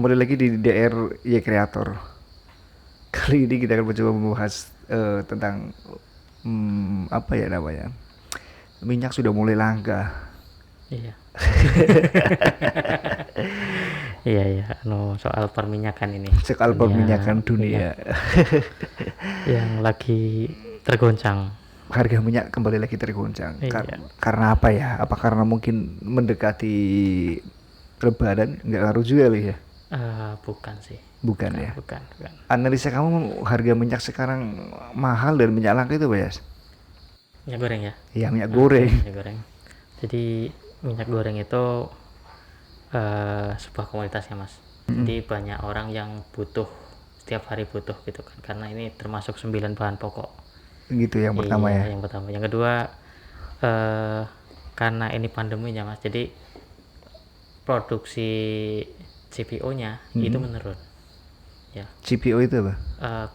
Kembali lagi di DRY Kreator. Kali ini kita akan mencoba membahas tentang apa ya namanya? Minyak sudah mulai langka. Iya. Iya ya, soal perminyakan ini. Soal perminyakan dunia. Yang lagi tergoncang. Harga minyak kembali lagi tergoncang. Iya. Karena apa ya? Apa karena mungkin mendekati Lebaran? Nggak ngaruh juga lah ya? Bukan sih. Bukan ya? Bukan. Analisa kamu harga minyak sekarang mahal dan minyak langka itu apa ya? Minyak goreng ya? Iya, minyak goreng. Minyak goreng. Jadi minyak goreng itu sebuah komoditas ya mas. Jadi banyak orang yang butuh, setiap hari butuh gitu kan, karena ini termasuk 9 bahan pokok. Gitu yang pertama ya. Yang pertama. Yang kedua, karena ini pandeminya mas, jadi produksi CPO-nya itu menurun. Ya. CPO itu apa?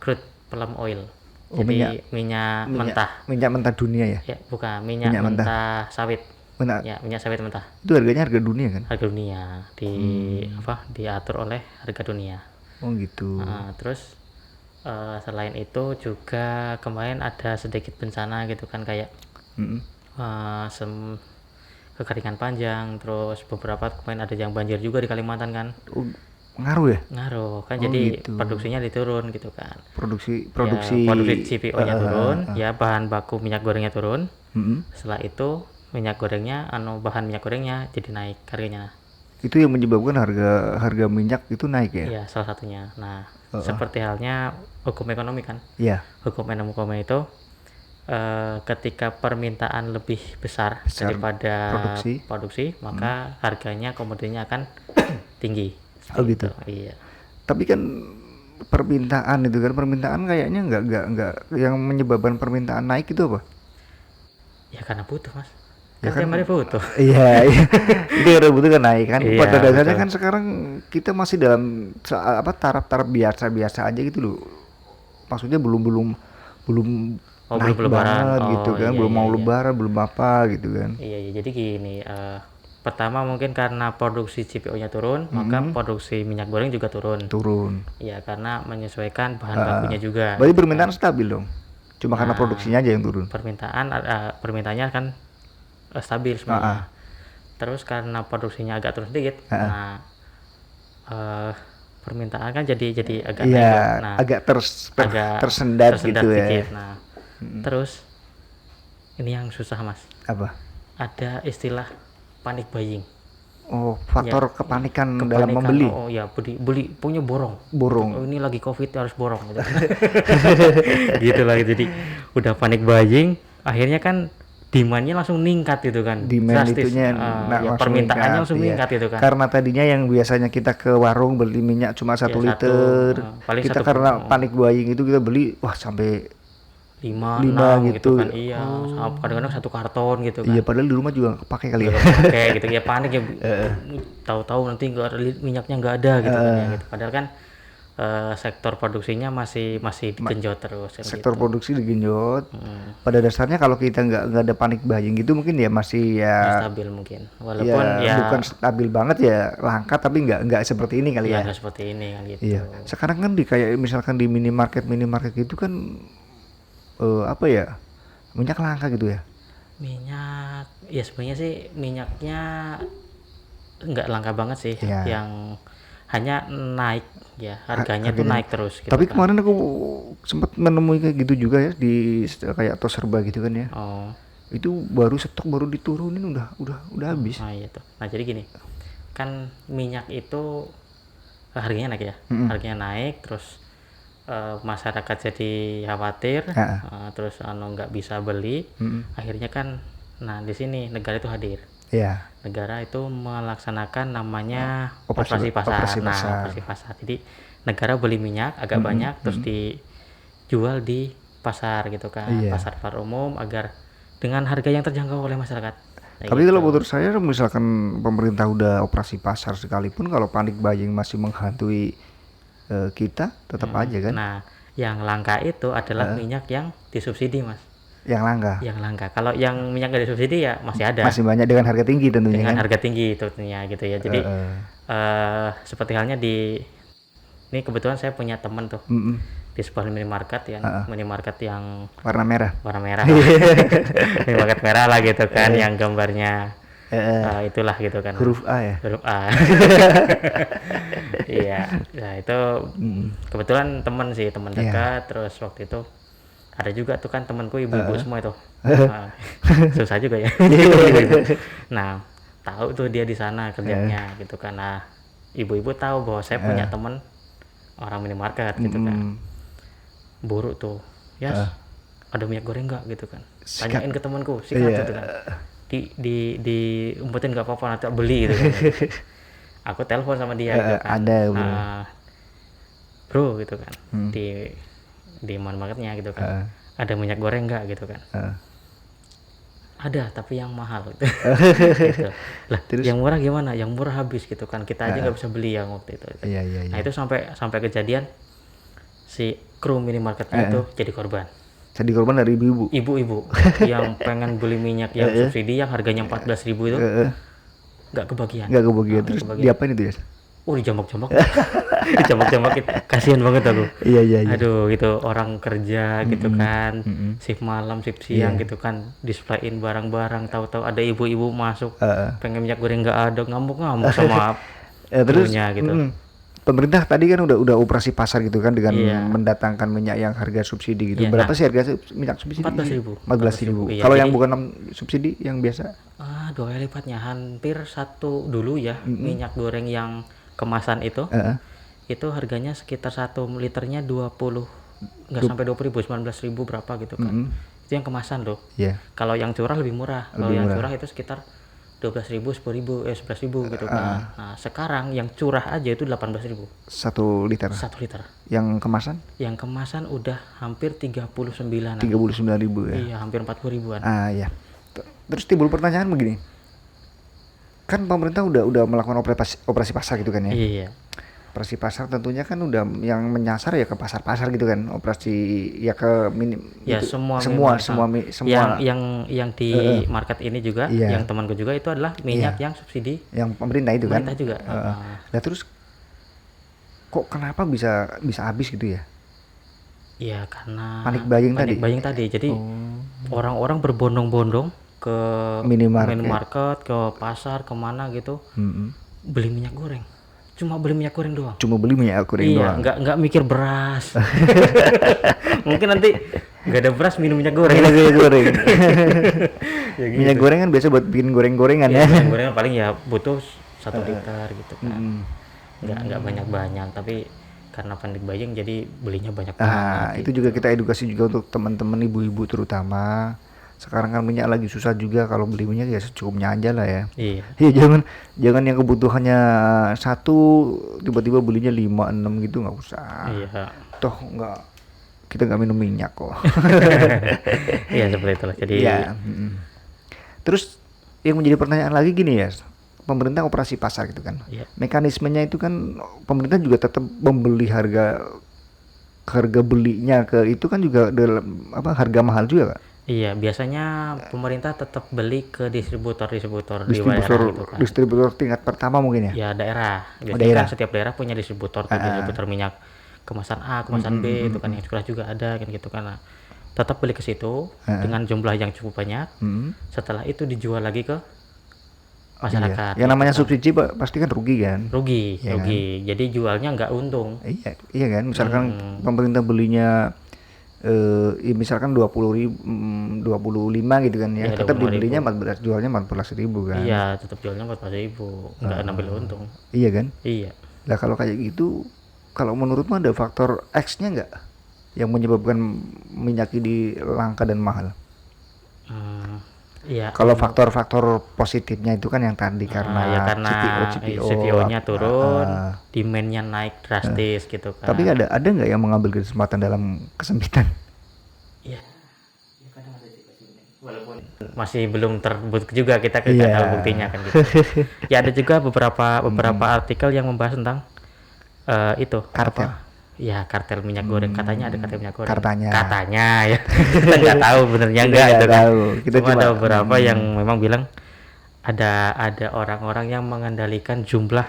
Crude palm oil. Oh, Jadi minyak mentah. Minyak mentah dunia ya? Ya, bukan minyak mentah sawit. Mentah. Ya, minyak sawit mentah. Itu harganya harga dunia kan? Harga dunia diatur oleh harga dunia. Oh gitu. Terus selain itu juga kemarin ada sedikit bencana gitu kan, kayak kekeringan panjang, terus beberapa kemarin ada yang banjir juga di Kalimantan kan. Ngaruh ya? Ngaruh kan, jadi gitu. produksinya diturun gitu kan. Produksi CPO-nya turun, ya bahan baku minyak gorengnya turun. Setelah itu minyak gorengnya, bahan minyak gorengnya jadi naik harganya. Itu yang menyebabkan harga minyak itu naik ya? Iya, salah satunya. Nah, seperti halnya hukum ekonomi kan. Iya. Hukum ekonomi itu ketika permintaan lebih besar daripada produksi, maka harganya komoditinya akan tinggi. Oh gitu. Iya. Tapi kan permintaan kayaknya nggak yang menyebabkan permintaan naik itu apa? Ya karena butuh mas. Kan tiap hari butuh. Iya. Itu karena butuh kan naik kan. Iya, Pada dasarnya kan sekarang kita masih dalam taraf-taraf biasa-biasa aja gitu loh. Maksudnya belum naik banget gitu kan, belum mau lebaran, belum apa gitu kan. Iya, jadi gini, pertama mungkin karena produksi CPO-nya turun, maka produksi minyak goreng juga turun. Iya, karena menyesuaikan bahan bakunya juga. Berarti permintaan stabil dong. Cuma karena produksinya aja yang turun. Permintaannya kan stabil sebenarnya. Terus karena produksinya agak turun sedikit, permintaan kan jadi agak naik. Nah, agak tersendat gitu dikit. ya. Nah, terus ini yang susah mas. Apa? Ada istilah panic buying. Oh, faktor kepanikan dalam membeli. Oh ya, beli punya borong. Oh, ini lagi COVID harus borong gitu. Gitu lah. Jadi udah panic buying, akhirnya kan demand-nya langsung meningkat gitu kan. Demand itunya permintaannya langsung meningkat gitu kan. Karena tadinya yang biasanya kita ke warung beli minyak cuma 1 liter, kita karena panic buying itu kita beli sampai 5 gitu kan. Iya, kadang-kadang 1 karton gitu kan. Iya, padahal di rumah juga kepake kali ya. Kayak gitu ya, panik ya. Tahu-tahu nanti minyaknya nggak ada gitu kan ya gitu. Padahal kan sektor produksinya masih digenjot terus. Sektor produksi digenjot. Pada dasarnya kalau kita nggak ada panic buying gitu mungkin ya masih stabil mungkin. Walaupun bukan stabil banget ya, langka tapi nggak seperti ini kali ya. Nggak seperti ini kan gitu. Iya. Sekarang kan kayak misalkan di minimarket gitu kan minyak langka gitu ya. Minyak ya sebenarnya sih minyaknya nggak langka banget sih. Yang hanya naik ya, harganya tuh naik terus gitu. Tapi kemarin aku sempat menemui kayak gitu juga ya di kayak tos serba gitu kan ya. Itu stok baru diturunin udah habis. Nah iya tuh. Nah jadi gini, kan minyak itu harganya naik ya. Harganya naik terus masyarakat jadi khawatir, terus nggak bisa beli. Akhirnya kan, nah di sini negara itu hadir. Negara itu melaksanakan namanya operasi pasar. Operasi pasar. Jadi negara beli minyak agak banyak, terus dijual di pasar gitu kan, pasar umum, agar dengan harga yang terjangkau oleh masyarakat. Tapi kalau menurut saya, misalkan pemerintah udah operasi pasar sekalipun, kalau panic buying masih menghantui kita tetap aja kan. Nah yang langka itu adalah minyak yang disubsidi mas. Yang langka. Yang langka. Kalau yang minyak nggak disubsidi ya masih ada. Masih banyak dengan harga tinggi tentunya. Dengan kan? harga tinggi tentunya gitu ya. Jadi seperti halnya ini kebetulan saya punya teman tuh di sebuah minimarket yang warna merah. Minimarket merah lah gitu kan, yang gambarnya itulah gitu kan. Huruf A ya. Huruf A. Iya. Nah itu kebetulan teman dekat. Terus waktu itu ada juga tuh kan temanku ibu-ibu semua itu. Susah juga ya. Nah tahu tuh dia di sana kerjanya gitu kan. Nah ibu-ibu tahu bahwa saya punya teman orang minimarket gitu kan. Buruk tuh, ada minyak goreng nggak gitu kan? Tanyain ke temanku, sikat gitu kan. Di umpetin nggak apa-apa, nanti beli gitu kan. Aku telepon sama dia gitu kan. Ada bro gitu kan. Di minimarketnya gitu kan. Ada minyak goreng nggak gitu kan? Ada, tapi yang mahal gitu. Gitu. Lah, terus? Yang murah gimana? Yang murah habis gitu kan. Kita aja nggak bisa beli yang waktu itu. Iya. Nah itu sampai kejadian si kru minimarketnya itu jadi korban. Jadi korban dari ibu-ibu. Ibu-ibu yang pengen beli minyak yang subsidi yang harganya 14.000 itu nggak kebagian. Terus diapain itu ya? Dijambak-jambak. Dijambak-jambak, kasihan banget aku. Iya. Aduh gitu, orang kerja gitu kan, shift malam, shift siang gitu kan, displayin barang-barang, tahu-tahu ada ibu-ibu masuk, pengen minyak goreng nggak ada, ngamuk-ngamuk sama krunya gitu. Pemerintah tadi kan udah operasi pasar gitu kan dengan mendatangkan minyak yang harga subsidi gitu. Berapa sih harga minyak subsidi? 14.000. Kalau yang bukan subsidi yang biasa? 2 kali lipatnya, hampir satu dulu ya. Minyak goreng yang kemasan itu harganya sekitar 1 liternya 20, nggak sampai 20.000, 19.000 berapa gitu kan. Itu yang kemasan loh. Kalau yang curah lebih murah. Kalau yang curah itu sekitar 12.000, 10.000, 11.000 gitu kan. Nah sekarang yang curah aja itu 18.000. 1 liter. Yang kemasan? Yang kemasan udah hampir 39.000 ya. Iya, hampir 40.000-an. Ya. Terus timbul pertanyaan begini. Kan pemerintah udah melakukan operasi pasar gitu kan ya? Iya. Operasi pasar tentunya kan udah yang menyasar ya ke pasar-pasar gitu kan. Operasi ya ke semua yang di market ini juga, yang temanku juga itu adalah minyak yang subsidi. Yang pemerintah itu kan? Pemerintah juga. Nah terus kok kenapa bisa habis gitu ya? Iya karena panik buying tadi. Jadi orang-orang berbondong-bondong ke minimarket, ke pasar, kemana gitu, beli minyak goreng. Cuma beli minyak goreng doang. Doang. Nggak mikir beras. Mungkin nanti nggak ada beras, minum minyak goreng. Ya, gitu. Minyak goreng kan biasa buat bikin goreng-gorengan ya. Minyak goreng paling ya butuh 1 liter gitu kan. Nggak banyak-banyak, tapi karena panik buying jadi belinya banyak banget. Itu juga kita edukasi juga untuk teman-teman ibu-ibu terutama. Sekarang kan minyak lagi susah juga, kalau beli minyak ya secukupnya aja lah ya. Iya, jangan yang kebutuhannya 1 tiba-tiba belinya 5-6 gitu, nggak usah. Iya. Toh kita nggak minum minyak kok. Iya seperti itulah. Jadi Terus yang menjadi pertanyaan lagi gini ya, pemerintah operasi pasar gitu kan. Mekanismenya itu kan pemerintah juga tetap membeli harga belinya ke itu kan juga dalam harga mahal juga kan. Iya, biasanya pemerintah tetap beli ke distributor di daerah gitu kan. Distributor tingkat pertama mungkin ya? Ya daerah. Biasanya kan setiap daerah punya distributor, distributor minyak kemasan A, kemasan B, itu kan yang curah juga ada kan gitu kan. Nah, tetap beli ke situ dengan jumlah yang cukup banyak. Setelah itu dijual lagi ke masyarakat. Yang namanya subsidi pasti kan rugi kan? Rugi. Kan? Jadi jualnya nggak untung. Iya kan. Misalkan pemerintah belinya misalkan 25 gitu kan ya, tetap dibelinya 14, jualnya 14.000 kan. Iya, tetap jualnya 14.000, nggak ngambil untung. Iya kan? Iya. Lah kalau kayak gitu, kalau menurutmu ada faktor X-nya nggak yang menyebabkan minyak ini langka dan mahal? Iya. Kalau faktor-faktor positifnya itu kan yang tadi karena CPO-nya turun, demand-nya naik drastis gitu kan. Tapi ada nggak yang mengambil kesempatan dalam kesempitan? Iya. Walaupun masih belum terbukti juga, kita nggak tahu buktinya kan gitu. Ya ada juga beberapa artikel yang membahas tentang itu kartel. ya kartel minyak goreng, katanya ada kartel minyak goreng. Katanya ya. Kita nggak tahu benernya enggak itu kan. Kita Cuma ada beberapa yang memang bilang ada orang-orang yang mengendalikan jumlah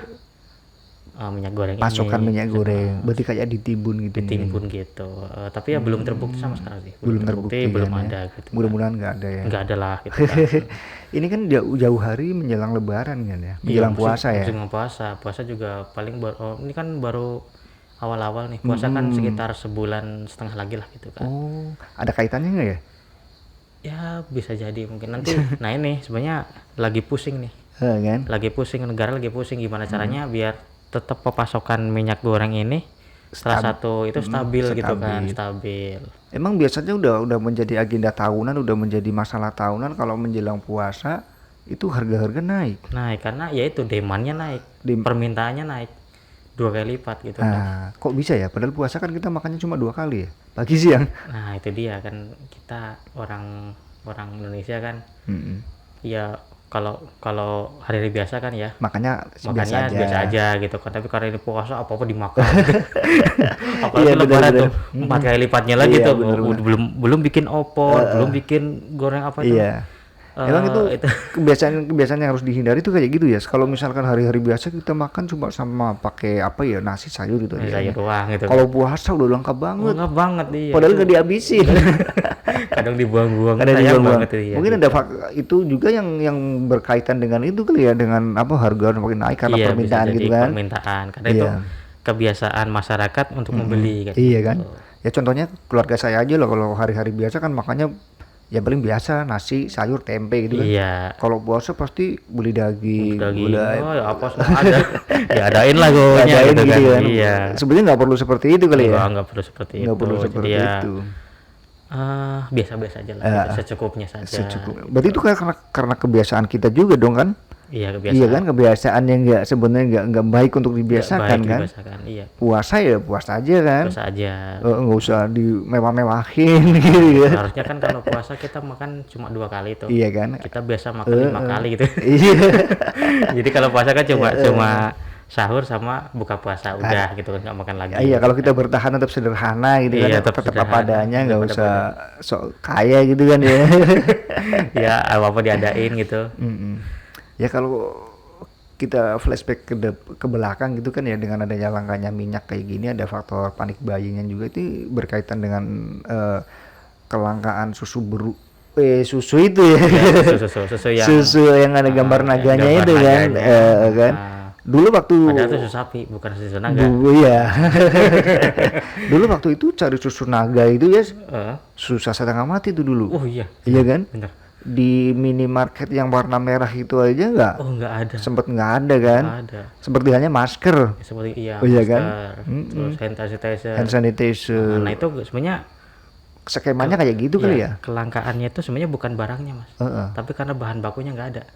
minyak goreng pasokan ini. minyak goreng. Berarti kayak ditimbun gitu. Ditimbun gitu. Tapi ya belum terbukti sama sekali sih. Belum terbukti belum kan, ada ya. gitu. Mudah-mudahan nggak ada ya. Nggak ada lah gitu kan. Ini kan jauh hari menjelang lebaran kan ya. Menjelang puasa ya. Menjelang puasa juga paling ini kan baru awal-awal nih. Puasa kan sekitar sebulan setengah lagi lah gitu kan. Oh, ada kaitannya nggak ya? Ya bisa jadi mungkin nanti. Nah ini sebenarnya lagi pusing nih. Kan? Lagi pusing, negara lagi pusing gimana caranya biar tetap pasokan minyak goreng ini salah satu itu stabil gitu kan, stabil. Emang biasanya udah menjadi agenda tahunan, udah menjadi masalah tahunan kalau menjelang puasa itu harga-harga naik. Naik karena ya itu demandnya naik, permintaannya naik 2 kali lipat gitu kan. Kok bisa ya? Padahal puasa kan kita makannya cuma 2 kali ya, pagi siang. Nah itu dia kan, kita orang Indonesia kan, ya kalau hari biasa kan ya makannya biasa aja gitu kan, tapi karena ini puasa apa dimakan gitu. Apalagi lebaran tuh 4 kali lipatnya lagi tuh. Belum bikin opor, belum bikin goreng apa itu. Emang itu kebiasaan yang harus dihindari tuh kayak gitu ya. Kalau misalkan hari-hari biasa kita makan cuma sama pakai apa ya, nasi sayur gitu aja. Sayur doang gitu. Kalau puasa udah lengkap banget. Lengkap banget iya. Padahal nggak dihabisin. Kadang dibuang-buang. Banget iya. Mungkin ada itu juga yang berkaitan dengan itu kali ya, dengan apa harga makin naik karena permintaan gitu kan. Permintaan karena itu kebiasaan masyarakat untuk membeli kan. Iya kan. Ya contohnya keluarga saya aja loh, kalau hari-hari biasa kan makanya ya paling biasa nasi, sayur, tempe gitu kan. Iya. Kalau puasa pasti beli daging. Ya apa semua ada. Diadain lah gonya gitu kan. Iya. Sebenarnya nggak perlu seperti itu kali ya. Nggak perlu seperti itu. Nggak perlu seperti itu. Biasa-biasa aja lah. Secukupnya saja. Berarti itu karena kebiasaan kita juga dong kan? Iya kebiasaan. Iya kan, kebiasaan yang sebenarnya nggak baik untuk dibiasakan kan. Iya. Puasa ya puasa aja kan. Puasa aja. Nggak usah dimewah-mewahin gitu ya. Harusnya kan kalau puasa kita makan cuma 2 kali tuh. Iya kan. Kita biasa makan 5 kali gitu. Iya. Jadi kalau puasa kan cuma sahur sama buka puasa udah gitu kan, nggak makan lagi. Iya, kalau kita bertahan tetap sederhana gitu kan, tetap apa adanya, nggak usah sok kaya gitu kan ya. Ya apa diadain gitu. Ya kalau kita flashback ke belakang gitu kan ya, dengan adanya langkanya minyak kayak gini, ada faktor panik buying yang juga itu berkaitan dengan kelangkaan susu susu itu ya. Susu yang ada gambar naganya itu kan. Kan. Dulu waktu padahal itu susu sapi bukan susu naga. Iya. Dulu waktu itu cari susu naga itu ya susah setengah mati tuh dulu. Oh iya. Iya kan? Bener. Di minimarket yang warna merah itu aja nggak ada. Sempet nggak ada kan? Nggak ada. Seperti hanya masker. Seperti iya. Oh iya kan? Terus hand sanitizer. Nah itu sebenarnya skemanya kayak gitu kali ya? Kelangkaannya itu sebenarnya bukan barangnya mas, tapi karena bahan bakunya nggak ada.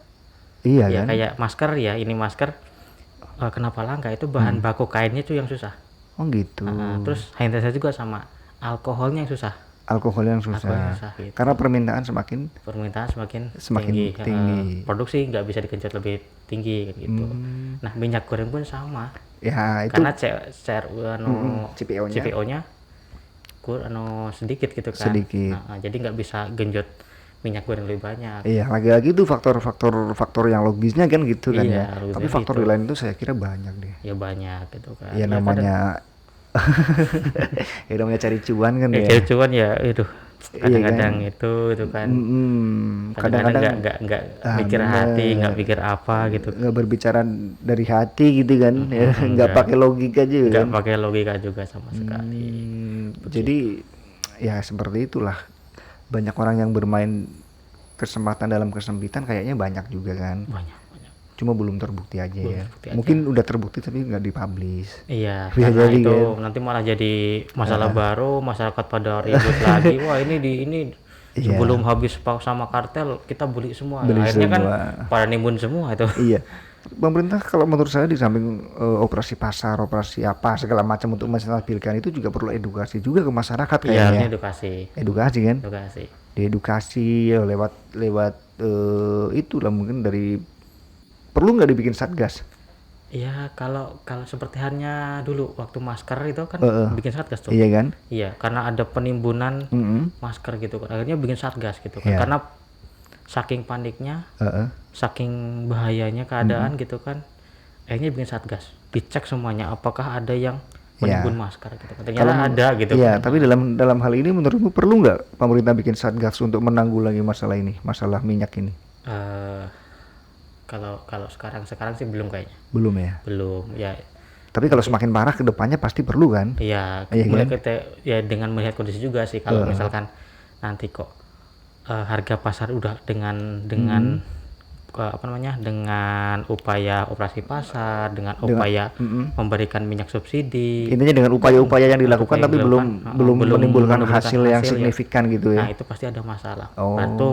Iya ya, kan? Kayak masker ya, ini masker kenapa langka itu bahan baku kainnya itu yang susah. Oh gitu. Terus hand sanitizer juga sama, alkoholnya yang susah. Alkohol yang susah gitu. Karena permintaan semakin tinggi. Produksi nggak bisa digenjot lebih tinggi gitu. Nah minyak goreng pun sama. Ya itu. Karena CPO-nya sedikit gitu kan. Sedikit. Jadi nggak bisa genjot minyak goreng lebih banyak. Iya, lagi-lagi itu faktor yang logisnya kan gitu kan ya. Tapi faktor lain itu saya kira banyak deh. Ya banyak gitu kan. Ya namanya ya namanya cari cuan kan ya. Cari cuan ya, itu kadang-kadang iya kan? itu kan. Kadang-kadang nggak mikir hati, nggak pikir apa gitu. Nggak berbicara dari hati gitu kan. Nggak pakai logika juga. Nggak pakai logika juga sama sekali. Jadi ya seperti itulah. Banyak orang yang bermain kesempatan dalam kesempitan kayaknya banyak juga kan. Banyak. Cuma belum terbukti aja. Mungkin udah terbukti tapi nggak dipublish. Iya, karena itu kan nanti malah jadi masalah baru, masyarakat pada ribut lagi. Wah ini sebelum habis sama kartel kita beli semua. Akhirnya kan pada nimbun semua itu. Iya. Pemerintah kalau menurut saya di samping operasi pasar, operasi apa segala macam untuk menstabilkan itu juga perlu edukasi juga ke masyarakat kayaknya. Iya, edukasi kan? Diedukasi ya, lewat itulah mungkin dari perlu nggak dibikin satgas Ya kalau seperti halnya dulu waktu masker itu kan bikin satgas tuh. Iya kan? Iya, karena ada penimbunan masker gitu kan. Akhirnya bikin satgas gitu kan. Iya. Karena saking paniknya, saking bahayanya keadaan gitu kan. Akhirnya bikin satgas. Dicek semuanya apakah ada yang menimbun masker gitu kan. Ternyata ada gitu iya, kan. tapi dalam hal ini menurutmu perlu nggak pemerintah bikin satgas untuk menanggulangi masalah ini, masalah minyak ini? Kalau sekarang sih belum kayaknya. Belum ya? Belum ya. Tapi kalau semakin parah ke depannya pasti perlu kan? Iya, kan? Ya dengan melihat kondisi juga sih kalau misalkan nanti kok harga pasar udah dengan apa namanya, dengan upaya operasi pasar, dengan upaya memberikan minyak subsidi. Intinya dengan upaya-upaya yang dilakukan tapi belum menimbulkan hasil yang signifikan gitu ya. Nah, itu pasti ada masalah.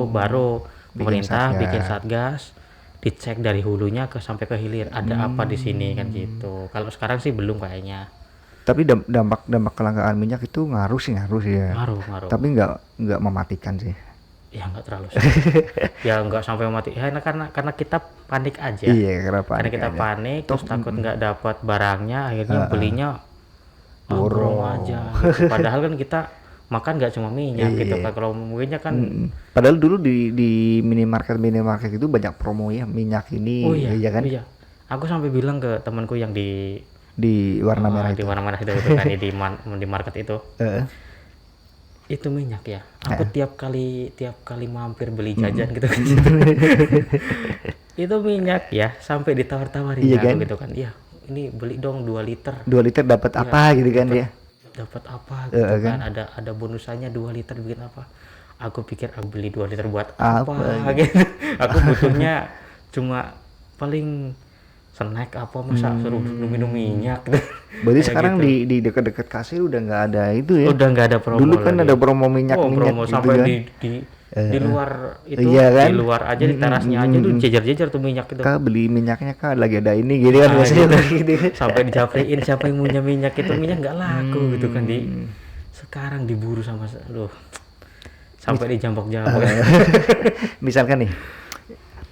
Baru pemerintah bikin satgas, dicek dari hulunya sampai ke hilir ada apa di sini kan gitu. Kalau sekarang sih belum kayaknya. Tapi dampak kelangkaan minyak itu ngaruh sih ya. Ngaruh. Tapi nggak mematikan sih. Ya nggak terlalu sih. Ya nggak sampai mati. Ya karena kita panik aja. Iya, karena kita panik terus takut nggak dapat barangnya, akhirnya belinya borong aja. Gitu. Padahal kan kita makan nggak cuma minyak gitu kan. Kalau minyak kan padahal dulu di minimarket itu banyak promo ya minyak ini. Iya kan? Iya. Aku sampai bilang ke temanku yang di warna merah itu. Di warna merah itu kan di market itu. Itu minyak ya. Aku tiap kali mampir beli jajan gitu kan. Itu minyak ya, sampai ditawar-tawarin kan? gitu kan. Iya, ini beli dong 2 liter. 2 liter dapat apa gitu kan dia? Dapat apa gitu kan. Ada bonusannya 2 liter bikin apa. Aku pikir aku beli 2 liter buat apa gitu. Aku butuhnya cuma paling snack apa, masa suruh minum minyak gitu. Berarti sekarang gitu. di dekat-dekat kasir udah nggak ada itu ya? Udah nggak ada promo. Dulu kan lagi. Ada promo minyak promo gitu sampai kan? Di luar itu, kan? Di luar aja di terasnya aja tuh jejer-jejer tuh minyak itu. Kak beli minyaknya kak lagi ada ini gitu kan biasanya gitu. Sampai dijapriin siapa yang punya minyak itu, minyak nggak laku gitu kan sekarang diburu sama sampai dijambak-jambak.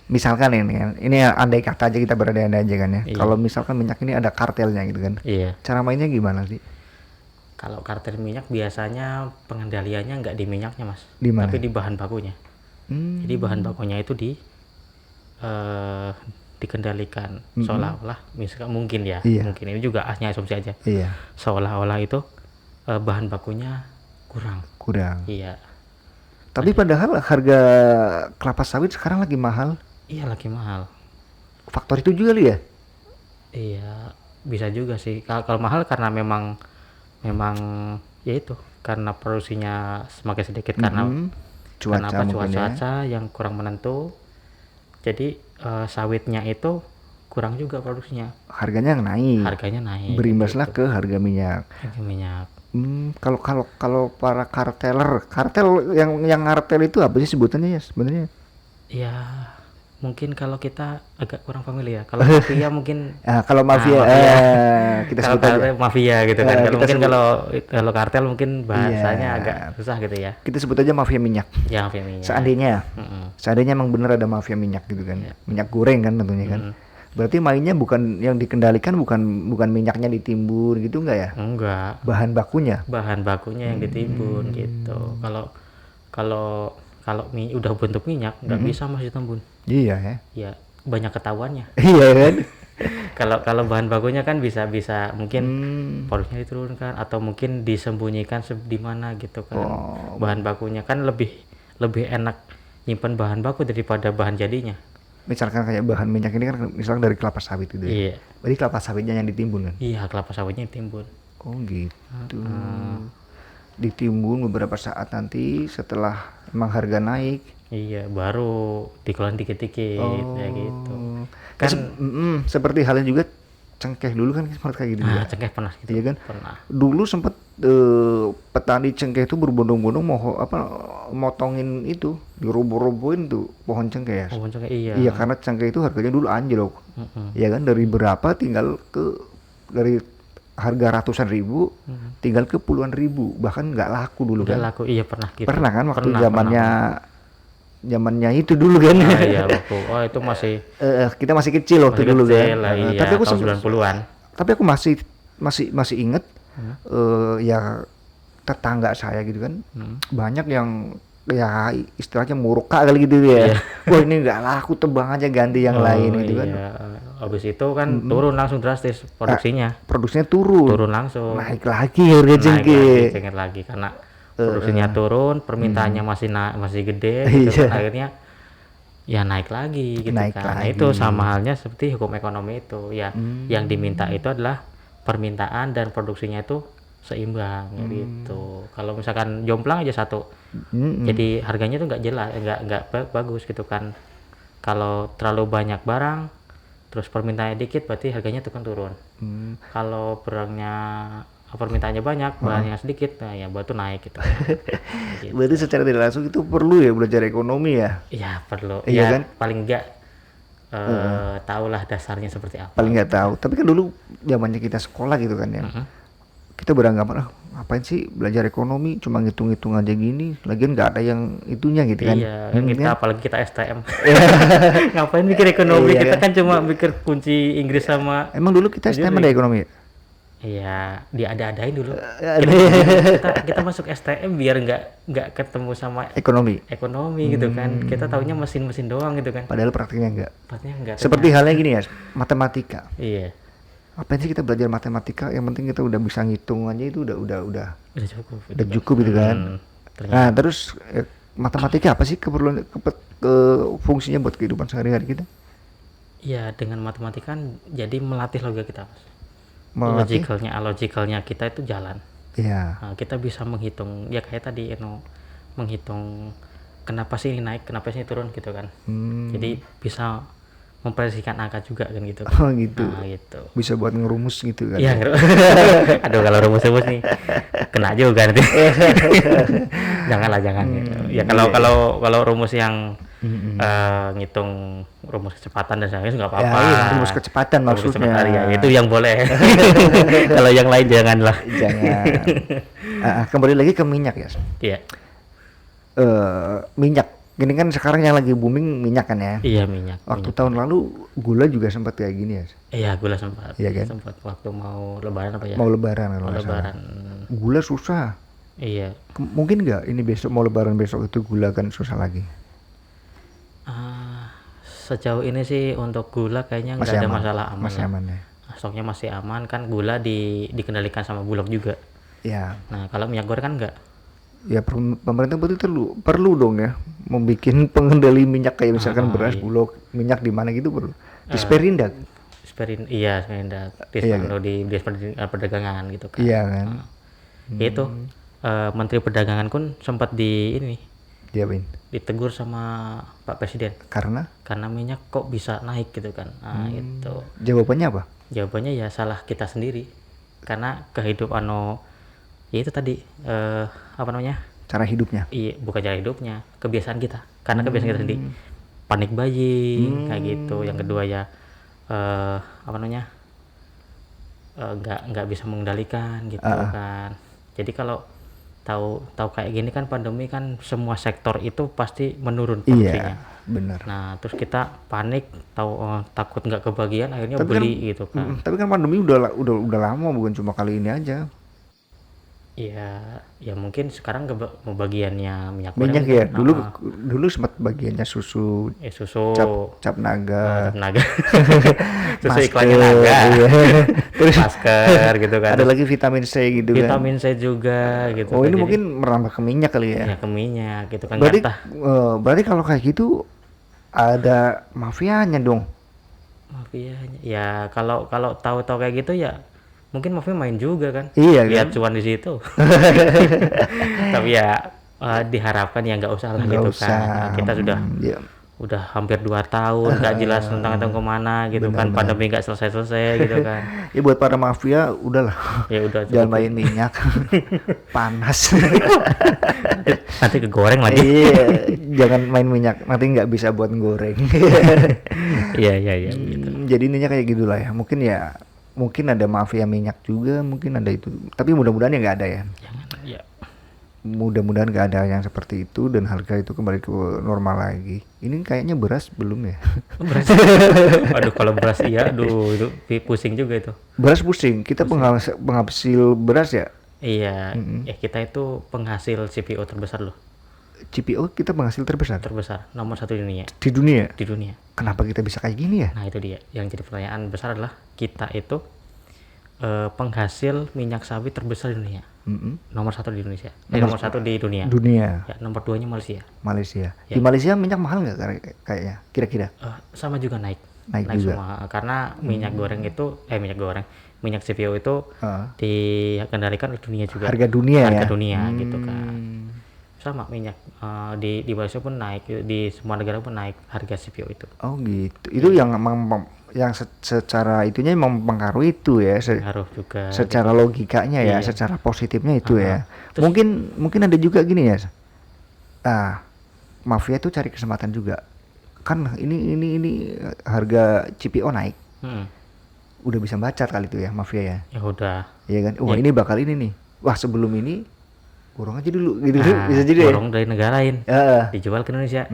Misalkan ini andai kata aja kita berandai-andai aja kan ya. Iya. Kalau misalkan minyak ini ada kartelnya gitu kan. Iya. Cara mainnya gimana sih? Kalau kartel minyak biasanya pengendaliannya nggak di minyaknya mas, dimana? Tapi di bahan bakunya. Jadi bahan bakunya itu dikendalikan seolah-olah, misalkan mungkin mungkin ini juga hanya asumsi aja. Iya. Seolah-olah itu bahan bakunya kurang. Iya. Tapi padahal harga kelapa sawit sekarang lagi mahal. Iya lagi mahal. Faktor itu juga ya? Iya bisa juga sih. Kalau mahal karena memang ya itu karena produksinya semakin sedikit karena cuaca yang kurang menentu. Jadi sawitnya itu kurang juga produksinya. Harganya naik. Berimbaslah gitu. Ke harga minyak. Kalau para kartel yang kartel itu apa sih sebutannya ya sebenarnya? Ya mungkin kalau kita agak kurang familiar. Kalau mafia mungkin. Kalau mafia, kita sebut aja mafia gitu kan. Kalau kartel mungkin bahasanya agak susah gitu ya. Kita sebut aja mafia minyak. Ya mafia minyak. Seandainya emang benar ada mafia minyak gitu kan. Minyak goreng kan tentunya kan. Berarti mainnya bukan yang dikendalikan bukan minyaknya ditimbun gitu enggak ya? Enggak. Bahan bakunya yang ditimbun gitu. Kalau udah bentuk minyak nggak bisa masih ditimbun. Iya ya. Ya banyak ketahuannya. Iya kan? Kalau bahan bakunya kan bisa mungkin produknya diturunkan atau mungkin disembunyikan di mana gitu kan. Bahan bakunya kan lebih enak nyimpan bahan baku daripada bahan jadinya. Misalkan kayak bahan minyak ini kan misalkan dari kelapa sawit itu ya. Iya. Berarti kelapa sawitnya yang ditimbun kan? Iya, kelapa sawitnya ditimbun. Oh gitu. Ditimbun beberapa saat nanti setelah emang harga naik. Iya, baru dikeluarin dikit-dikit ya gitu. Kan seperti halnya juga cengkeh dulu kan sempat kayak gitu juga. Cengkeh pernah gitu. Iya kan? Pernah. Dulu sempat petani cengkeh itu berbondong-bondong motongin itu, diroboh-robohin tuh pohon cengkeh ya. Pohon cengkeh iya. Iya, karena cengkeh itu harganya dulu anjlok. Iya kan, dari berapa tinggal dari harga ratusan ribu tinggal ke puluhan ribu, bahkan nggak laku dulu. Nggak laku, iya pernah gitu. Pernah kan waktu zamannya zamannya itu dulu kan. Iya waktu itu masih Kita masih kecil waktu masih dulu kecil kan. lah, iya, Tapi aku tahun 90-an. tapi aku masih inget ya tetangga saya gitu kan. Banyak yang ya istilahnya murka kali gitu ya. Wah ini nggak laku, tebang aja ganti yang lain gitu kan. Habis itu kan turun langsung drastis produksinya. Produksinya turun Langsung. naik lagi harga jengke. Naik lagi karena produksinya turun, permintaannya masih gede gitu kan. Akhirnya ya naik lagi gitu Naik kan. Nah, lagi. itu sama halnya seperti hukum ekonomi itu ya. Yang diminta itu adalah permintaan dan produksinya itu seimbang gitu. Kalau misalkan jomplang aja satu, jadi harganya tuh nggak jelas, nggak bagus gitu kan. Kalau terlalu banyak barang, terus permintaannya dikit, berarti harganya tuh kan turun. Kalau permintaannya banyak, barangnya sedikit, nah ya batu naik gitu. Gitu. Berarti secara tidak langsung itu perlu ya belajar ekonomi ya? Iya perlu. Iya ya, kan? Paling nggak tahulah dasarnya seperti apa. Paling nggak tahu. Tapi kan dulu zamannya kita sekolah gitu kan ya. Kita beranggapan ngapain sih belajar ekonomi, cuma ngitung-ngitung aja gini, lagian nggak ada yang itunya gitu kan. Iya kan kita apalagi kita STM. Ngapain mikir ekonomi, kita kan cuma mikir kunci Inggris sama. Emang dulu kita STM ada ekonomi ya? Iya, diada-adain dulu. Kita masuk STM biar nggak ketemu sama Ekonomi gitu kan. Kita taunya mesin-mesin doang gitu kan. padahal praktiknya enggak. Enggak. Seperti halnya gini ya, matematika. Iya. Apa sih kita belajar matematika, yang penting kita udah bisa ngitung aja itu udah cukup gitu kan. Nah terus matematika apa sih keperluan fungsinya buat kehidupan sehari-hari kita? Iya, dengan matematika kan jadi melatih logika kita, Mas. Melatih? Logicalnya kita itu jalan. Iya. Nah, kita bisa menghitung ya kayak tadi menghitung kenapa sih ini naik, kenapa sih ini turun gitu kan. Jadi bisa memprediksikan angka juga kan gitu. Oh gitu. Nah, gitu. Bisa buat ngerumus gitu kan. Iya. Aduh kalau rumus nih kena juga nanti. Jangan gitu. Ya kalau rumus yang ngitung rumus kecepatan dan sebagainya nggak apa-apa. Ya, rumus kecepatan maksudnya. Ya, itu yang boleh. Kalau yang lain janganlah. Jangan. Kembali lagi ke minyak ya. Iya. Minyak. Gini kan sekarang yang lagi booming minyak kan ya. Iya minyak. Waktu tahun lalu gula juga sempat kayak gini ya. Iya gula sempat. Iya kan? Sempat waktu mau lebaran apa ya? Mau lebaran kalau nggak salah. Gula susah. Iya. Mungkin nggak ini besok mau lebaran besok itu gula kan susah lagi. Sejauh ini sih untuk gula kayaknya nggak ada masalah, aman. Masih aman ya. Stoknya masih aman kan, gula dikendalikan sama Bulog juga. Iya. Nah kalau minyak goreng kan nggak. Ya pemerintah perlu dong ya membuat pengendali minyak kayak misalkan beras, Bulog, minyak di mana gitu perlu. Disperindak. Sperindak. Perlu di perdagangan gitu kan. Iya kan. Itu Menteri Perdagangan pun sempat ditegur sama Pak Presiden. Karena minyak kok bisa naik gitu kan. Nah, itu. Jawabannya apa? Jawabannya ya salah kita sendiri. Karena kehidupan ya itu tadi cara hidupnya. Iya, bukan cara hidupnya, kebiasaan kita. Karena kebiasaan kita sendiri. Panik buying kayak gitu. Yang kedua ya nggak bisa mengendalikan gitu kan. Jadi kalau tahu kayak gini kan pandemi kan semua sektor itu pasti menurun produksinya. Iya, benar. Nah, terus kita panik, takut nggak kebagian akhirnya beli gitu kan. Tapi kan pandemi udah lama, bukan cuma kali ini aja. Ya mungkin sekarang bagiannya minyak goreng. Minyak ya. Dulu sempat bagiannya susu. Susu. Cap naga. Susu iklannya naga. Iya. Terus masker gitu kan. Ada lagi vitamin C gitu kan. Vitamin C juga gitu. Oh, ini mungkin merambah ke minyak kali ya. Ya ke minyak gitu kan. Berarti kalau kayak gitu ada mafianya dong. Mafianya. Ya kalau tahu kayak gitu ya mungkin mafia main juga kan. Iya lihat kan? cuan di situ. Tapi ya diharapkan ya nggak usah lah gitu kan. Kita udah hampir 2 tahun nggak jelas tentang kemana gitu kan. Pandemi nggak selesai gitu kan. Ya buat para mafia udahlah. Ya udah jangan main minyak. Panas. Nanti kegoreng lagi. Iya, jangan main minyak, nanti nggak bisa buat goreng. Iya gitu. Jadi ininya kayak gitulah ya. Mungkin ada mafia minyak juga, mungkin ada itu. Tapi mudah-mudahan ya nggak ada ya. Jangan ya. mudah-mudahan nggak ada yang seperti itu dan harga itu kembali ke normal lagi. Ini kayaknya beras belum ya? Beras. Waduh, kalau beras iya, aduh itu pusing juga itu. Beras pusing. Kita penghasil beras ya. Iya, ya kita itu penghasil CPO terbesar loh. CPO kita penghasil terbesar. Terbesar, nomor 1 di dunia. Di dunia. Di dunia. Kenapa kita bisa kayak gini ya? Nah itu dia. Yang jadi pertanyaan besar adalah kita itu penghasil minyak sawit terbesar di dunia. Nomor 1 di Indonesia. Nomor 1 di dunia. Dunia. Ya, nomor 2-nya Malaysia. Malaysia. Ya. Di Malaysia minyak mahal nggak kayaknya? Kira-kira? Sama juga naik. Naik juga. Semua. Karena minyak goreng itu, minyak CPO itu dikendalikan oleh dunia juga. Harga dunia Harga ya? dunia gitu kan. Sama minyak di Malaysia pun naik, di semua negara pun naik harga CPO itu. Oh gitu. Itu yang secara itunya mempengaruhi itu ya. Pengaruh juga. Secara logikanya ya, secara positifnya itu ya. Terus, mungkin ada juga gini ya. Mafia itu cari kesempatan juga. Kan ini harga CPO naik. Udah bisa baca kali itu ya mafia ya. Ya udah. Iya kan? Wah, ini bakal ini nih. Wah, sebelum ini borong aja dulu gitu. Bisa jadi borong dari negara lain. Dijual ke Indonesia.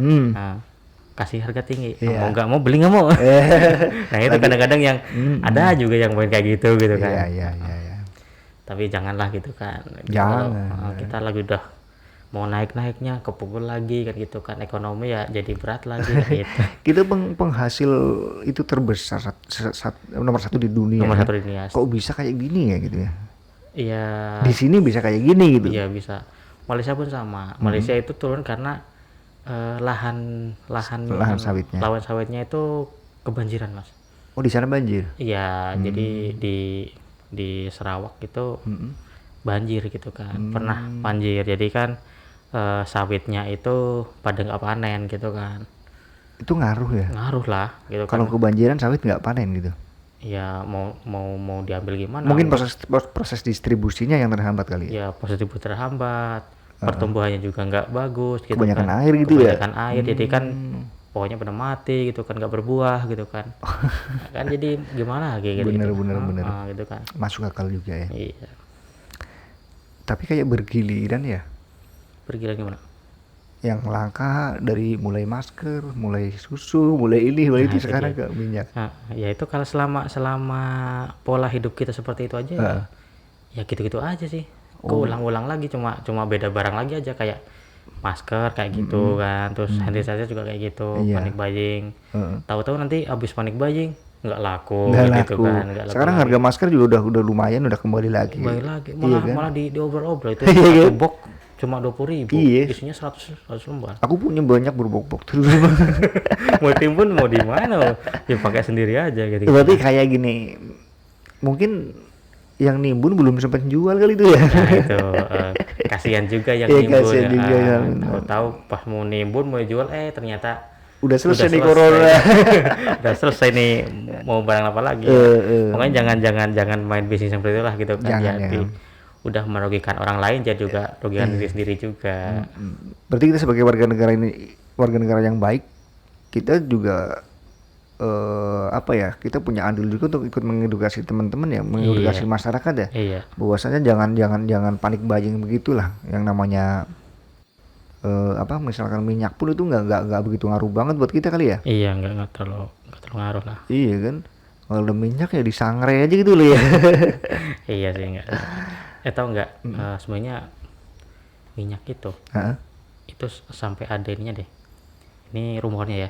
Kasih harga tinggi. Mau nggak mau beli nggak mau. Nah itu kadang-kadang yang ada juga yang main kayak gitu kan. Iya. Tapi janganlah gitu kan. Jangan. Kita lagi udah mau naiknya kepukul lagi kan gitu kan, ekonomi ya jadi berat lagi gitu. Kita penghasil itu terbesar nomor 1 di dunia. Nomor 1 di dunia. Kok bisa kayak gini ya gitu ya? Iya. Di sini bisa kayak gini gitu. Iya bisa. Malaysia pun sama. Malaysia itu turun karena lahan sawitnya. Lahan sawitnya itu kebanjiran, Mas. Oh, di sana banjir. Iya, jadi di Sarawak itu banjir gitu kan. Pernah banjir. Jadi kan sawitnya itu pada nggak panen gitu kan. Itu ngaruh ya? Ngaruh lah gitu. Kalau kebanjiran sawit nggak panen gitu. Ya mau diambil gimana? Mungkin proses distribusinya yang terhambat kali ya. Ya proses distribusi terhambat. Pertumbuhannya juga nggak bagus gitu. Kebanyakan kan. air gitu ya. Kebanyakan air, jadi kan pohonnya pada mati gitu kan, nggak berbuah gitu kan. Kan jadi gimana kayak gitu. Bener. Gitu kan. Masuk akal juga ya. Iya. Tapi kayak bergiliran ya. Bergiliran gimana? Yang langka dari mulai masker, mulai susu, mulai itu sekarang ke minyak. Nah, ya itu kalau selama pola hidup kita seperti itu aja ya gitu-gitu aja sih. Ulang-ulang lagi, cuma beda barang lagi aja, kayak masker kayak gitu kan, terus hand sanitizer juga kayak gitu. Panic buying. Tahu-tahu nanti habis panic buying nggak laku gitu kan. Sekarang harga masker juga udah lumayan, udah kembali lagi. Malah diobrol-obrol itu satu box cuma 20.000, isinya 100 lembar. Aku punya banyak berbok-bok terus. Mau timbun mau di mana? Ya pakai sendiri aja gitu. Berarti kayak gini, mungkin yang nimbun belum sempat jual kali itu ya. Nah itu kasihan juga yang nimbun. Tahu pas mau nimbun mau jual ternyata udah selesai nih corona. Udah selesai nih, mau barang apa lagi. Makanya jangan main bisnis seperti itulah gitu kan. Jadi udah merugikan orang lain, jadi juga rugikan diri sendiri juga. Berarti kita sebagai warga negara yang baik, kita juga kita punya andil juga untuk ikut mengedukasi teman-teman ya, mengedukasi masyarakat ya. Iya. Bahwasanya jangan panik buying begitulah, yang namanya misalkan minyak pun itu nggak begitu ngaruh banget buat kita kali ya. Iya, nggak terlalu ngaruh lah. Iya kan, kalau udah minyak ya disangrai aja gitu loh ya. Iya sih, nggak. Tahu nggak, sebenarnya minyak itu sampai ada ininya deh. Ini rumornya ya.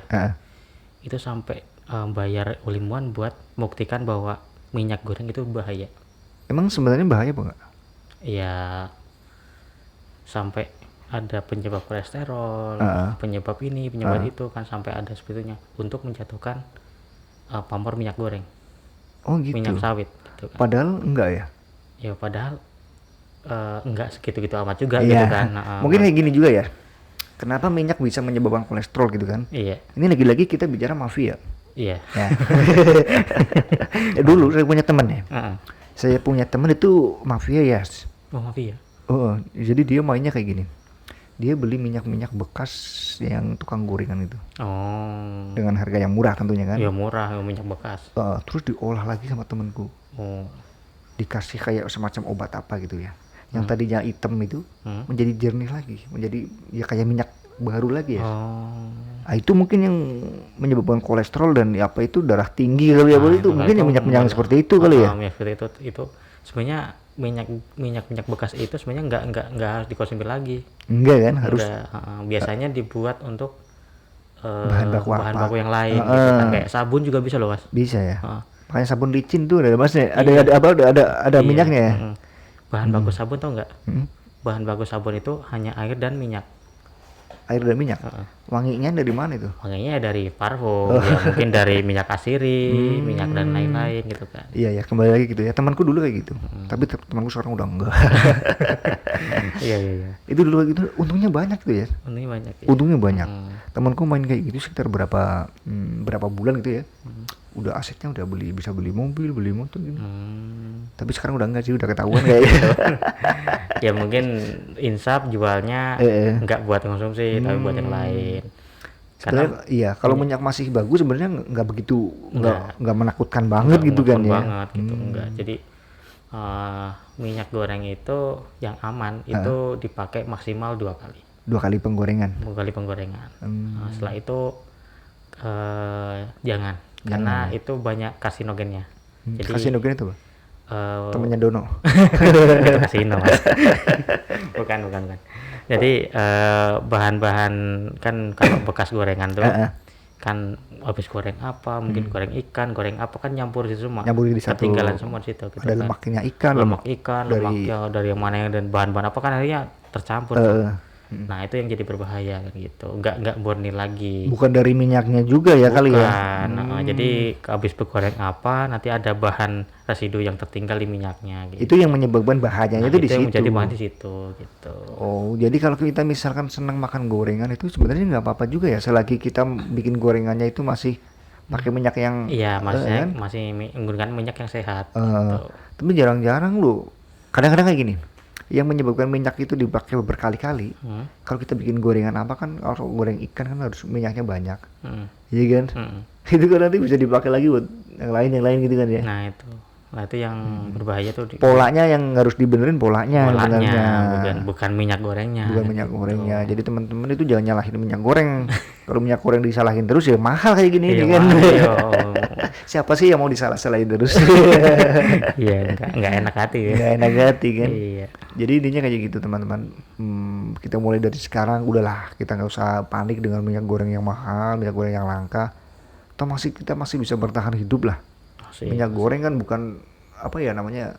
Itu sampai bayar ilmuwan buat membuktikan bahwa minyak goreng itu bahaya. Emang sebenarnya bahaya apa enggak? Ya sampai ada penyebab kolesterol, penyebab ini, penyebab itu kan, sampai ada sebetulnya untuk menjatuhkan pamor minyak goreng. Oh gitu. Minyak sawit gitu kan. Padahal enggak ya? Ya padahal enggak segitu-gitu amat juga gitu kan. Mungkin kayak gini juga ya. Kenapa minyak bisa menyebabkan kolesterol gitu kan? Iya. Ini lagi-lagi kita bicara mafia. Iya. Ya. Dulu saya punya teman ya. Saya punya teman itu mafia ya. Oh mafia. Jadi dia mainnya kayak gini. Dia beli minyak bekas yang tukang gorengan itu. Oh. Dengan harga yang murah tentunya kan? Iya murah, minyak bekas. Terus diolah lagi sama temanku. Oh. Dikasih kayak semacam obat apa gitu ya. yang tadinya hitam itu menjadi jernih lagi, menjadi ya kayak minyak baru lagi ya. Nah, itu mungkin yang menyebabkan kolesterol dan apa itu darah tinggi kali ya, itu mungkin yang minyak-minyak seperti itu kali ya. Minyak seperti itu sebenarnya minyak bekas itu sebenarnya nggak harus dikonsumsi lagi. Enggak kan, harus. Biasanya dibuat untuk bahan baku yang lain gitu kan. Kayak sabun juga bisa loh Mas. Bisa ya. Makanya sabun licin tuh ada Masnya, ada minyaknya ya. Bahan baku sabun tau nggak? Bahan baku sabun itu hanya air dan minyak. Air dan minyak. Wanginya dari mana itu? Wanginya dari parfum, ya mungkin dari minyak asiri, minyak dan lain-lain gitu kan. Iya ya, kembali lagi gitu ya. Temanku dulu kayak gitu. Tapi temanku sekarang udah enggak. Iya. Itu dulu kayak gitu, untungnya banyak tuh ya. Untungnya banyak. Temanku main kayak gitu sekitar berapa bulan gitu ya. Udah asetnya udah bisa beli mobil, beli motor gitu. Tapi sekarang udah enggak sih, udah ketahuan kayak gitu. Ya mungkin insaf jualnya enggak buat konsumsi tapi buat yang lain. Karena iya, kalau minyak masih bagus sebenarnya nggak begitu nggak menakutkan banget gitu kan ya. Banget gitu enggak. Jadi minyak goreng itu yang aman itu dipakai maksimal 2 kali. 2 kali penggorengan. 2 kali penggorengan. Setelah itu jangan. Karena itu banyak karsinogennya. Jadi karsinogen itu apa? Temennya Dono. Itu kasino Mas. bukan. Jadi bahan-bahan kan kalau bekas gorengan tuh kan habis goreng apa, mungkin goreng ikan, goreng apa kan nyampur di semua. Nyampur di satu. Ketinggalan semua di situ. Ada lemaknya ikan, lemaknya dari yang mana dan bahan-bahan apa kan akhirnya tercampur. Nah itu yang jadi berbahaya kan gitu, nggak murni lagi. Bukan dari minyaknya juga ya kali ya. Jadi habis bergoreng apa nanti ada bahan residu yang tertinggal di minyaknya. Gitu. Itu yang menyebabkan bahayanya itu di situ. Menjadi bahan di situ gitu. Oh jadi kalau kita misalkan senang makan gorengan itu sebenarnya nggak apa-apa juga ya, selagi kita bikin gorengannya itu masih pakai minyak yang masih menggunakan minyak yang sehat. Gitu. Tapi jarang-jarang loh. Kadang-kadang kayak gini. Yang menyebabkan minyak itu dipakai berkali-kali. Kalau kita bikin gorengan apa kan, kalau goreng ikan kan harus minyaknya banyak. Iya kan? Itu kan nanti bisa dipakai lagi buat yang lain gitu kan ya. Nah itu yang berbahaya tuh. Polanya yang harus dibenerin polanya bukan minyak gorengnya. Bukan minyak gorengnya. Jadi teman-teman itu jangan nyalahin minyak goreng. Kalau minyak goreng disalahin terus ya mahal kayak gini kan. Siapa sih yang mau disalah-salahin terus? Iya, enggak enak hati ya. Enggak enak hati kan. Iya. Jadi intinya kayak gitu teman-teman. Kita mulai dari sekarang udahlah, kita nggak usah panik dengan minyak goreng yang mahal, minyak goreng yang langka. Kita masih bisa bertahan hidup lah. Minyak goreng kan bukan apa ya namanya.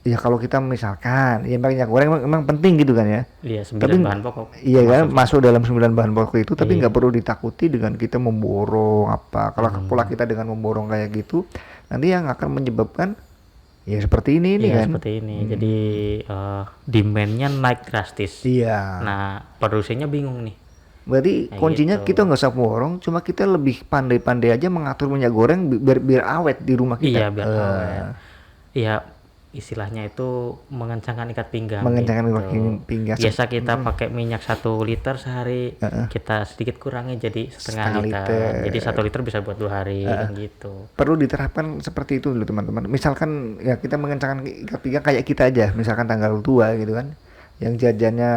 Ya kalau kita misalkan ya minyak goreng memang penting gitu kan ya. Iya, 9 bahan pokok. Iya kan, masuk dalam 9 bahan pokok itu, tapi nggak perlu ditakuti dengan kita memborong apa. Kalau pola kita dengan memborong kayak gitu, nanti yang akan menyebabkan ya seperti ini kan. Seperti ini. Jadi demand-nya naik drastis. Iya. Nah, produsennya bingung nih. Berarti kuncinya kita nggak usah borong, cuma kita lebih pandai-pandai aja mengatur minyak goreng biar awet di rumah kita. Iya, biar awet. Iya, istilahnya itu mengencangkan ikat pinggang. Mengencangkan ikat pinggang. Biasa kita pakai minyak 1 liter sehari, kita sedikit kurangi jadi setengah liter. Jadi 1 liter bisa buat 2 hari kan gitu. Perlu diterapkan seperti itu dulu teman-teman. Misalkan ya kita mengencangkan ikat pinggang kayak kita aja, misalkan tanggal tua gitu kan. Yang jajannya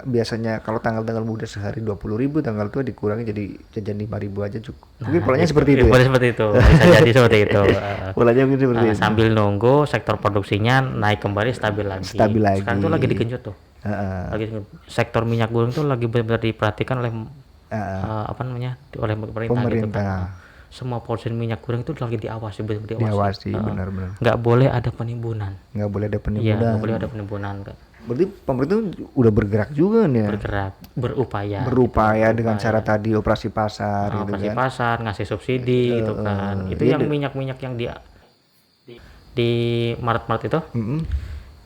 biasanya kalau tanggal muda sehari 20.000, tanggal tua dikurangi jadi jajan 5.000 aja cukup. Mungkin polanya seperti itu. Boleh seperti itu. Bisa jadi seperti itu. Polanya mungkin seperti itu. Sambil nunggu sektor produksinya naik kembali stabil lagi. Sekarang tuh lagi digenjot tuh. Sektor minyak goreng tuh lagi benar-benar diperhatikan oleh oleh pemerintah. Gitu kan. Semua produsen minyak goreng itu lagi diawasi. Benar-benar. Nggak boleh ada penimbunan. Nggak boleh ada penimbunan. Iya, nggak boleh ada penimbunan kan. Berarti pemerintah udah bergerak juga nih. Berupaya dengan cara tadi operasi pasar gitu operasi pasar, ngasih subsidi gitu kan. Itu yang minyak-minyak yang di Maret itu.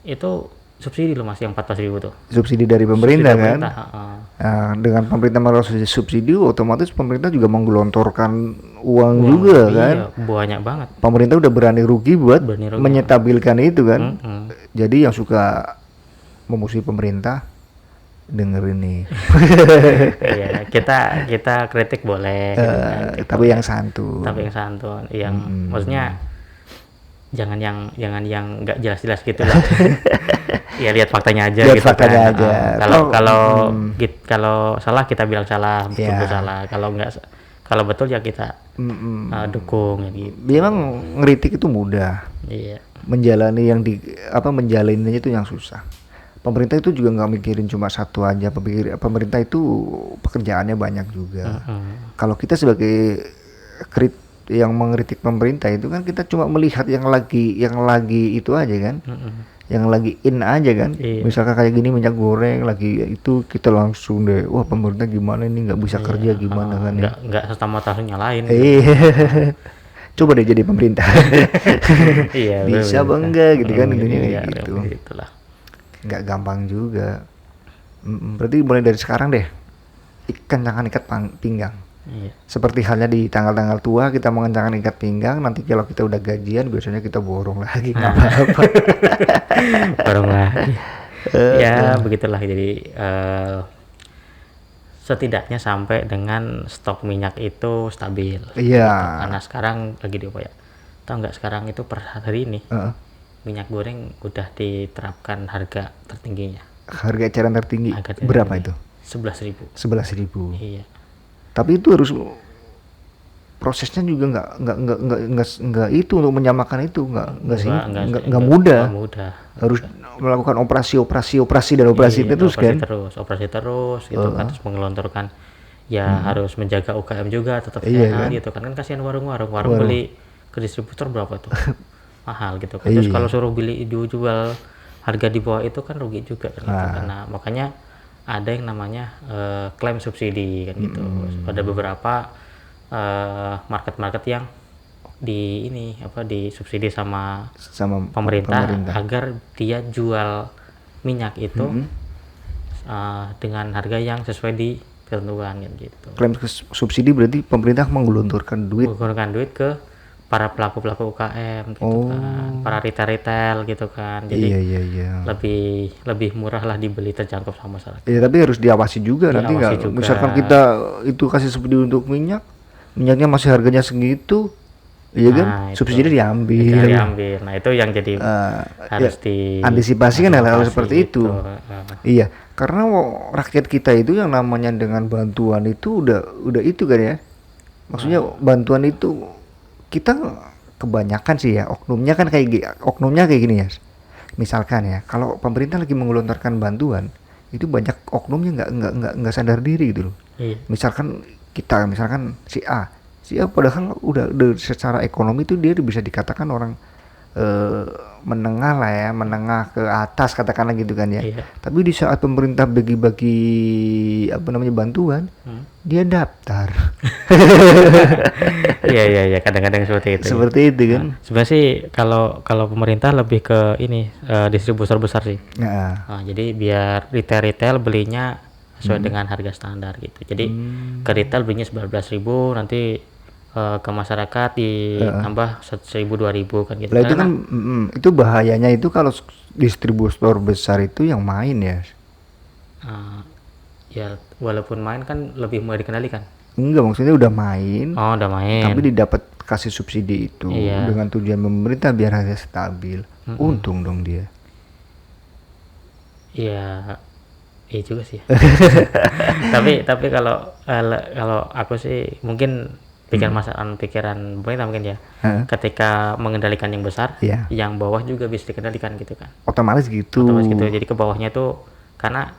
Itu subsidi loh Mas, yang 14.000 tuh. Subsidi dari pemerintah kan. Nah, dengan pemerintah merosot subsidi, otomatis pemerintah juga menggelontorkan uang juga kan. Iya, banyak banget. Pemerintah udah berani rugi buat menyetabilkan itu kan. Jadi yang suka memusuhi pemerintah dengerin nih. Iya, kita kritik boleh gitu kan. Tapi yang santun. Yang maksudnya jangan yang nggak jelas-jelas gitu lah. Ya lihat faktanya aja Lihat gitu faktanya kan. aja. Kalau salah kita bilang salah, betul Ya. salah. Kalau betul ya kita dukung ya gitu. Dia memang ngeritik itu mudah. Iya. Menjalani menjalaninya itu yang susah. Pemerintah itu juga nggak mikirin cuma satu aja. Pemerintah itu pekerjaannya banyak juga. Kalau kita sebagai yang mengkritik pemerintah itu kan kita cuma melihat yang lagi itu aja kan. Yang lagi in aja kan. Iya. Misalkan kayak gini minyak goreng lagi itu kita langsung deh, wah pemerintah gimana ini nggak bisa kerja gimana kan ya. Nggak serta-merta nyalain. Iya. Coba deh jadi pemerintah. Iya, bisa apa enggak gitu kan, intinya iya, kayak gitu. Itulah. Nggak gampang juga. Berarti mulai dari sekarang deh kencangkan ikat pinggang. Iya. Seperti halnya di tanggal-tanggal tua kita mengencangkan ikat pinggang, nanti kalau kita udah gajian biasanya kita borong lagi, nggak apa-apa. Borong lagi. Ya begitulah, jadi setidaknya sampai dengan stok minyak itu stabil. Iya. Karena sekarang lagi diupaya. Tahu nggak sekarang itu per hari ini minyak goreng udah diterapkan harga tertingginya. Harga eceran tertinggi berapa itu? 11.000. 11.000. Iya. Tapi itu harus prosesnya juga nggak itu untuk menyamakan itu nggak mudah. Harus melakukan operasi dan operasi terus kan. Operasi terus gitu kan, terus mengelontorkan ya harus menjaga UKM juga tetap Iya, sehat kan? gitu kan kasihan warung beli ke distributor berapa tuh mahal gitu kan. Terus kalau suruh beli jual harga di bawah itu kan rugi juga kan gitu. Karena makanya ada yang namanya klaim subsidi kan gitu. Ada beberapa market yang disubsidi sama pemerintah agar dia jual minyak itu dengan harga yang sesuai di ketentuan gitu. Klaim subsidi berarti pemerintah menggelontorkan duit ke para pelaku UKM gitu kan, para retail gitu kan. Jadi iya. lebih murah lah, dibeli, terjangkau sama masyarakat. Iya, tapi harus diawasi juga nanti nggak. Misalkan kita itu kasih subsidi untuk minyaknya masih harganya segitu, iya kan? Subsidi diambil. Nah itu yang jadi harus diantisipasi kan hal-hal seperti itu. Iya, karena rakyat kita itu yang namanya dengan bantuan itu udah itu kan ya. Maksudnya bantuan itu kita kebanyakan sih ya oknumnya kayak gini ya. Misalkan ya, kalau pemerintah lagi mengelontorkan bantuan, itu banyak oknumnya nggak sadar diri gitu loh. Iya. Misalkan si A padahal udah secara ekonomi itu dia bisa dikatakan orang menengah ke atas katakanlah gitu kan ya. Iya. Tapi di saat pemerintah bagi-bagi bantuan, dia daftar. Iya, kadang-kadang seperti itu. Seperti itu kan. Sebenarnya sih kalau pemerintah lebih ke ini distributor besar sih. Jadi biar retail belinya sesuai dengan harga standar gitu. Jadi ke retail belinya 11.000, nanti ke masyarakat ditambah 1.000 2.000 kan gitu. Lah itu kan itu bahayanya itu kalau distributor besar itu yang main ya. Ya walaupun main kan lebih mudah dikendalikan. Enggak, maksudnya udah main. Oh, udah main. Tapi didapat kasih subsidi itu dengan tujuan pemerintah biar harga stabil. Untung dong dia. Iya. Iya juga sih. tapi kalau aku sih mungkin pikiran pemerintah mungkin ya. Ketika mengendalikan yang besar, yang bawah juga bisa dikendalikan gitu kan. Otomatis gitu. Jadi ke bawahnya tuh karena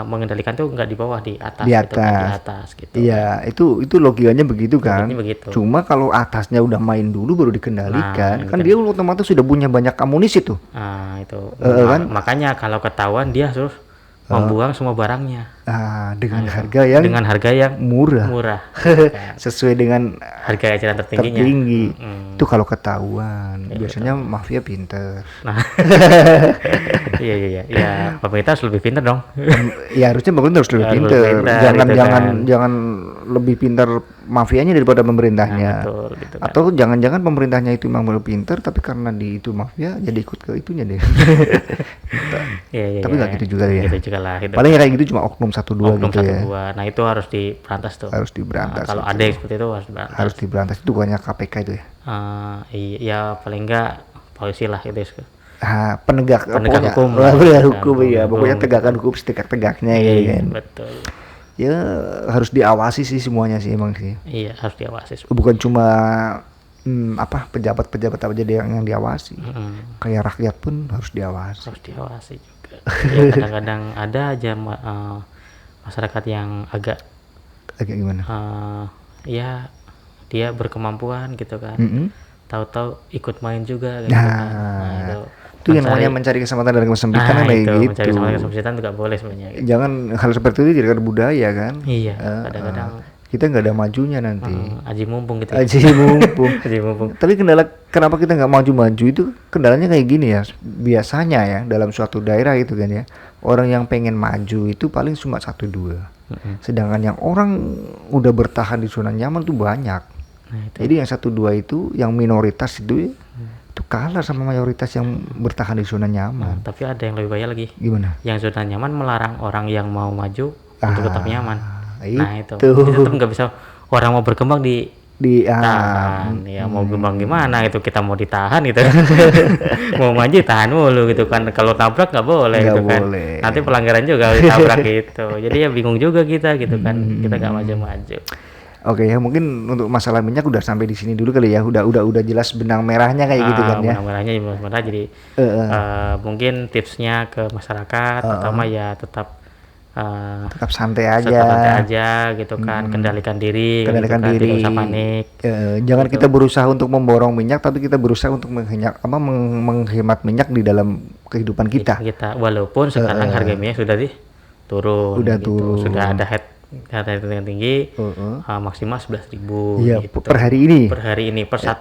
mengendalikan tuh nggak di bawah, di atas. Di atas. Gitu kan, di atas gitu. Iya, itu logikanya begitu kan. Begitu. Cuma kalau atasnya udah main dulu baru dikendalikan, kan dia otomatis sudah punya banyak amunisi tuh. Itu. Kan? Makanya kalau ketahuan dia harus membuang semua barangnya. Dengan harga yang murah. Sesuai dengan harga eceran tertinggi. Itu kalau ketahuan. Biasanya mafia pinter. Nah. Iya. Ya, pemerintah harus lebih pinter dong. Ya harusnya pemerintah harus lebih pinter. Jangan lebih pinter mafianya daripada pemerintahnya. Betul, gitu kan. Atau jangan-jangan pemerintahnya itu memang lebih pinter, tapi karena di itu mafia jadi ikut ke itunya deh. Tapi nggak gitu juga ya. Gitu juga lah. Paling kayak gitu cuma oknum 1-2 gitu ya. Nah itu harus diberantas tuh. Harus diberantas. Kalau ada yang seperti itu harus diberantas. Harus diberantas, itu bukannya KPK itu ya? Iya, paling enggak polisi lah gitu. Penegak Penegak hukum lah, lah, penegak kan, hukum ya, pokoknya tegakkan hukum setegak-tegaknya ya Iya, kan. betul. Ya harus diawasi sih semuanya sih emang sih. Iya, harus diawasi. Bukan cuma pejabat-pejabat aja yang diawasi. Kayak rakyat pun harus diawasi. Harus diawasi juga. Ya, kadang-kadang ada aja masyarakat yang agak gimana? Ya dia berkemampuan gitu kan. Tahu-tahu ikut main juga gitu kan. Itu yang namanya mencari kesempatan dan kesempitan kayak gitu. Mencari kesempatan kesempitan juga boleh sebenarnya. Gitu. Jangan hal seperti itu jadi budaya kan. Iya, kadang-kadang kita nggak ada majunya nanti. Aji mumpung gitu. Aji mumpung. Aji mumpung. Tapi kendala kenapa kita nggak maju-maju itu kendalanya kayak gini ya. Biasanya ya dalam suatu daerah gitu kan ya. Orang yang pengen maju itu paling cuma 1-2. Sedangkan yang orang udah bertahan di zona nyaman tuh banyak. Nah, jadi yang 1-2 itu yang minoritas itu kalah sama mayoritas yang bertahan di zona nyaman. Tapi ada yang lebih bahaya lagi. Gimana? Yang zona nyaman melarang orang yang mau maju untuk tetap nyaman. Nah itu tetap nggak bisa orang mau berkembang ditahan. Ya mau berkembang gimana itu, kita mau ditahan gitu. Mau maju tahan mulu gitu kan. Kalau tabrak nggak boleh gitu kan. Nanti pelanggaran juga ditabrak gitu. Jadi ya bingung juga kita gitu kan. Kita nggak maju-maju. Oke ya, mungkin untuk masalah minyak udah sampai di sini dulu kali ya. Udah jelas benang merahnya kayak gitu kan ya. Benang merahnya jadi mungkin tipsnya ke masyarakat pertama ya tetap santai aja gitu kan. Kendalikan diri gitu kan, tidak usah panik. Jangan gitu. Kita berusaha untuk memborong minyak, tapi kita berusaha untuk menghemat minyak di dalam kehidupan kita. Walaupun sekarang harga minyak sudah turun gitu. Sudah ada harga yang tinggi, maksimal 11.000 ya, gitu. per hari ini per 1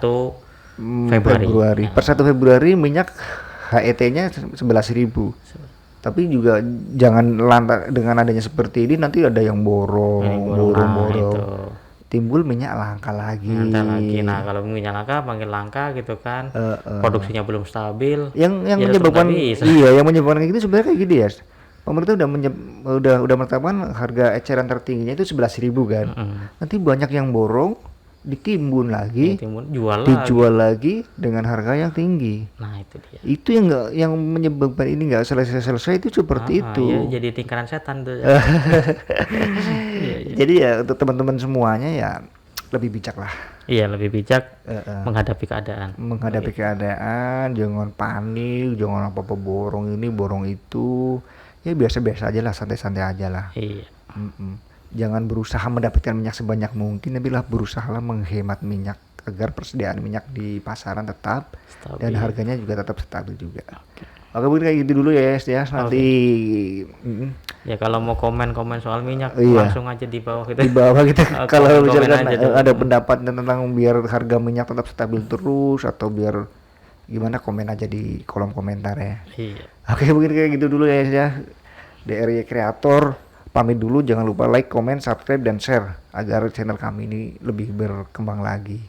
Februari. Per 1 Februari minyak HET-nya 11.000. Tapi juga jangan lantas dengan adanya seperti ini nanti ada yang borong. Timbul minyak langka lagi. Nah, kalau minyak langka makin langka gitu kan. Produksinya belum stabil. Yang menyebabkan yang menyebabkan gitu sebenarnya kayak gini ya. Pemerintah udah menetapkan harga eceran tertingginya itu 11.000 kan. Nanti banyak yang borong, ditimbun lagi, dijual lagi dengan harga yang tinggi. Nah itu dia. Itu yang menyebabkan ini nggak selesai itu seperti itu. Iya, jadi lingkaran setan tuh. Jadi ya untuk teman-teman semuanya ya lebih bijak lah. Iya, lebih bijak menghadapi keadaan. Keadaan, jangan panik, jangan apa-apa borong ini, borong itu. Ya biasa-biasa aja lah, santai-santai aja lah. Iya. Jangan berusaha mendapatkan minyak sebanyak mungkin, tapi lah berusahalah menghemat minyak agar persediaan minyak di pasaran tetap stabil. Dan harganya juga tetap stabil juga. Oke, mungkin kayak gitu dulu ya, ya. Nanti ya kalau mau komen soal minyak langsung aja di bawah gitu. Di bawah kita kalau misalkan ada pendapat tentang biar harga minyak tetap stabil terus atau biar gimana, komen aja di kolom komentar ya. Iya. Oke, mungkin kayak gitu dulu ya. DRY Kreator pamit dulu, jangan lupa like, comment, subscribe dan share agar channel kami ini lebih berkembang lagi.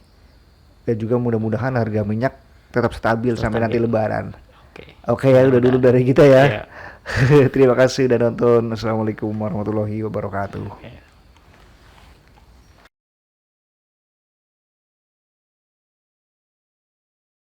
Dan juga mudah-mudahan harga minyak tetap stabil sampai nanti lebaran. Oke ya, udah dulu dari kita ya. Terima kasih udah nonton. Assalamualaikum warahmatullahi wabarakatuh.